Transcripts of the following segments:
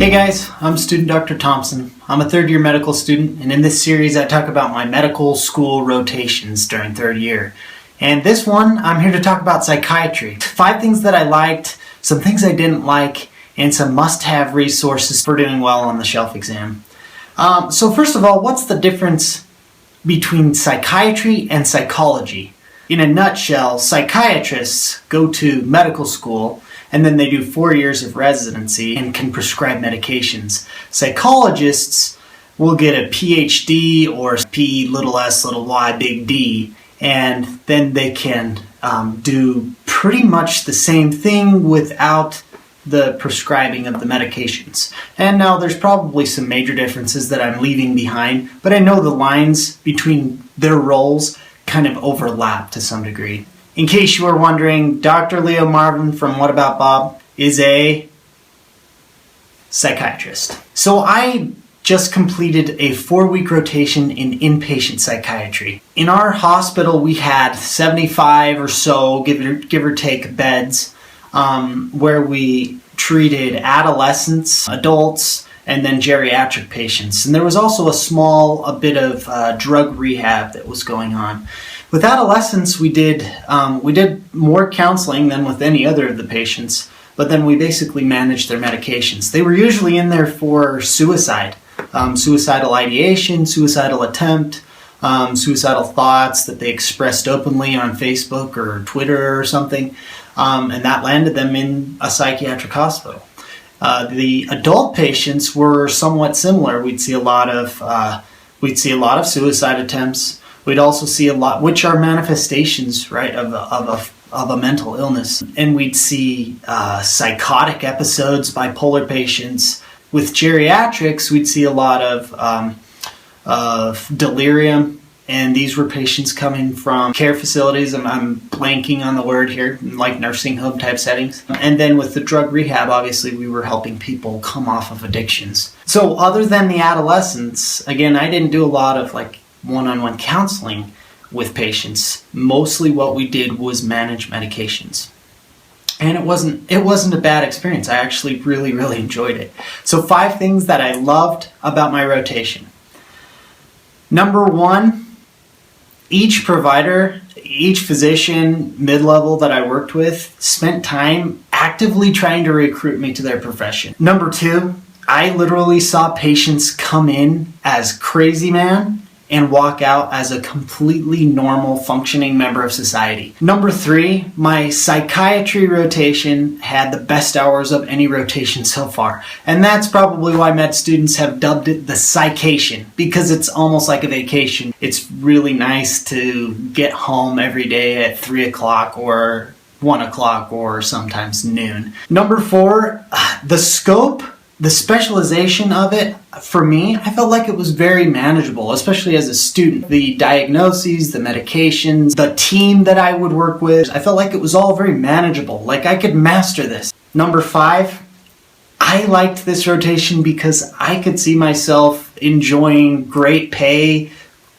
Hey guys, I'm student Dr. Thompson. I'm a third year medical student, and in this series I talk about my medical school rotations during third year. And this one, I'm here to talk about psychiatry. 5 things that I liked, some things I didn't like, and some must-have resources for doing well on the shelf exam. So first of all, what's the difference between psychiatry and psychology? In a nutshell, psychiatrists go to medical school and then they do 4 years of residency and can prescribe medications. Psychologists will get a PhD or P_s_y_D, and then they can do pretty much the same thing without the prescribing of the medications. And now there's probably some major differences that I'm leaving behind, but I know the lines between their roles kind of overlap to some degree. In case you were wondering, Dr. Leo Marvin from What About Bob is a psychiatrist. So I just completed a 4-week rotation in inpatient psychiatry. In our hospital, we had 75 or so, give or take, beds where we treated adolescents, adults, and then geriatric patients. And there was also a bit of drug rehab that was going on. With adolescents, we did more counseling than with any other of the patients, but then we basically managed their medications. They were usually in there for suicide, suicidal ideation, suicidal attempt, suicidal thoughts that they expressed openly on Facebook or Twitter or something, and that landed them in a psychiatric hospital. The adult patients were somewhat similar. We'd see a lot of suicide attempts. We'd also see a lot, which are manifestations, right, of a mental illness. And we'd see psychotic episodes, bipolar patients. With geriatrics, we'd see a lot of delirium. And these were patients coming from care facilities, I'm blanking on the word here, like nursing home type settings. And then with the drug rehab, obviously we were helping people come off of addictions. So other than the adolescents, again, I didn't do a lot of one-on-one counseling with patients. Mostly what we did was manage medications. And it wasn't a bad experience. I actually really, really enjoyed it. So 5 things that I loved about my rotation. Number 1, each provider, each physician, mid-level that I worked with spent time actively trying to recruit me to their profession. Number 2, I literally saw patients come in as crazy man and walk out as a completely normal, functioning member of society. Number 3, my psychiatry rotation had the best hours of any rotation so far. And that's probably why med students have dubbed it the psycation, because it's almost like a vacation. It's really nice to get home every day at 3 o'clock or 1 o'clock or sometimes noon. Number 4, the scope, the specialization of it, for me, I felt like it was very manageable, especially as a student. The diagnoses, the medications, the team that I would work with, I felt like it was all very manageable. Like I could master this. Number 5, I liked this rotation because I could see myself enjoying great pay,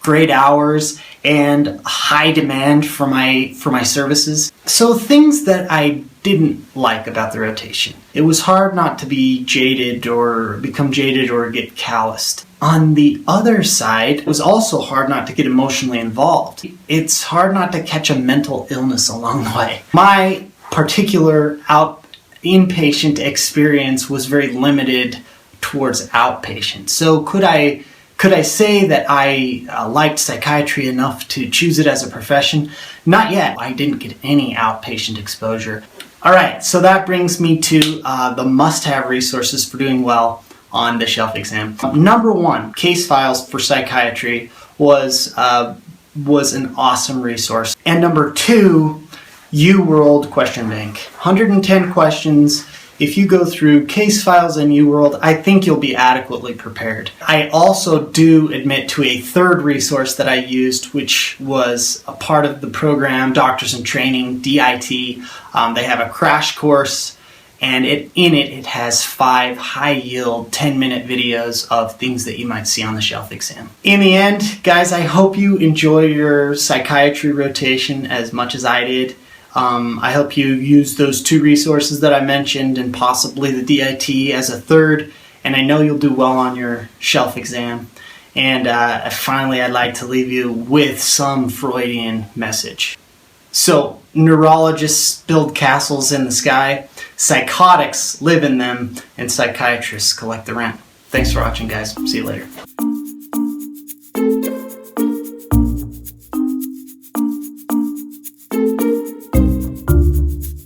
great hours, and high demand for my services. So things that I didn't like about the rotation. It was hard not to be jaded or become jaded or get calloused. On the other side, it was also hard not to get emotionally involved. It's hard not to catch a mental illness along the way. My particular inpatient experience was very limited towards outpatient. So could I say that I liked psychiatry enough to choose it as a profession? Not yet. I didn't get any outpatient exposure. All right, so that brings me to the must-have resources for doing well on the shelf exam. Number 1, case files for psychiatry was an awesome resource. And number 2, UWorld question bank. 110 questions. If you go through case files in UWorld, I think you'll be adequately prepared. I also do admit to a third resource that I used, which was a part of the program, Doctors in Training, DIT. They have a crash course, and in it has 5 high-yield 10-minute videos of things that you might see on the shelf exam. In the end, guys, I hope you enjoy your psychiatry rotation as much as I did. I hope you use those 2 resources that I mentioned and possibly the DIT as a third, and I know you'll do well on your shelf exam. And finally, I'd like to leave you with some Freudian message. So, neurologists build castles in the sky, psychotics live in them, and psychiatrists collect the rent. Thanks for watching, guys. See you later.